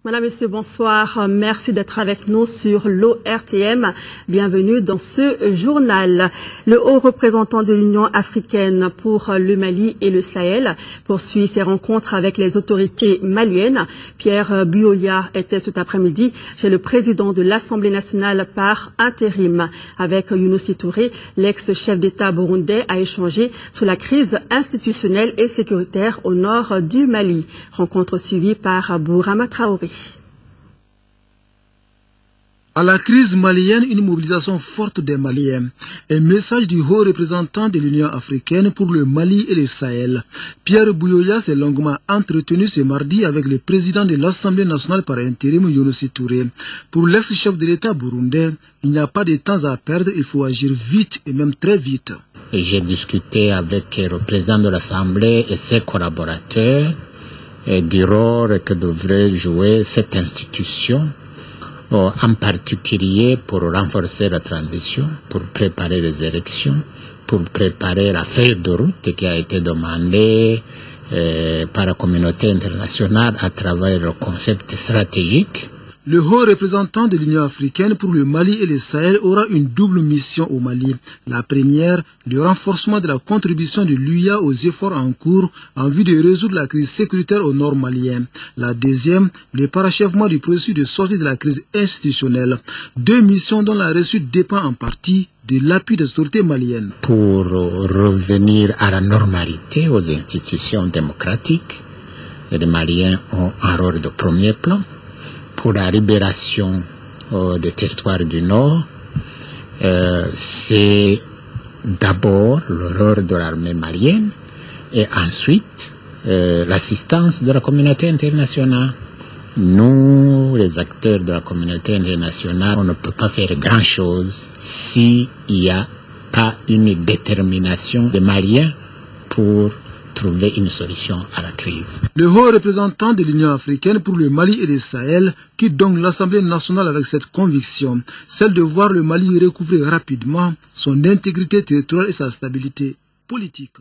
Madame, Monsieur, bonsoir. Merci d'être avec nous sur l'ORTM. Bienvenue dans ce journal. Le haut représentant de l'Union africaine pour le Mali et le Sahel poursuit ses rencontres avec les autorités maliennes. Pierre Buyoya était cet après-midi chez le président de l'Assemblée nationale par intérim. Avec Younousi Touré, l'ex-chef d'État burundais a échangé sur la crise institutionnelle et sécuritaire au nord du Mali. Rencontre suivie par Bourama Traoré. À la crise malienne, une mobilisation forte des Maliens. Un message du haut représentant de l'Union africaine pour le Mali et le Sahel. Pierre Buyoya s'est longuement entretenu ce mardi avec le président de l'Assemblée nationale par intérim, Younousi Touré. Pour l'ex-chef de l'État burundais, il n'y a pas de temps à perdre, il faut agir vite et même très vite. J'ai discuté avec le président de l'Assemblée et ses collaborateurs du rôle que devrait jouer cette institution, en particulier pour renforcer la transition, pour préparer les élections, pour préparer la feuille de route qui a été demandée par la communauté internationale à travers le concept stratégique. Le haut représentant de l'Union africaine pour le Mali et le Sahel aura une double mission au Mali. La première, le renforcement de la contribution de l'UIA aux efforts en cours en vue de résoudre la crise sécuritaire au nord malien. La deuxième, le parachèvement du processus de sortie de la crise institutionnelle. Deux missions dont la réussite dépend en partie de l'appui des autorités maliennes. Pour revenir à la normalité aux institutions démocratiques, les Maliens ont un rôle de premier plan. Pour la libération des territoires du Nord, c'est d'abord le rôle de l'armée malienne et ensuite l'assistance de la communauté internationale. Nous, les acteurs de la communauté internationale, on ne peut pas faire grand-chose s'il n'y a pas une détermination des Maliens pour trouver une solution à la crise. Le haut représentant de l'Union africaine pour le Mali et le Sahel quitte donc l'Assemblée nationale avec cette conviction, celle de voir le Mali recouvrer rapidement son intégrité territoriale et sa stabilité politique.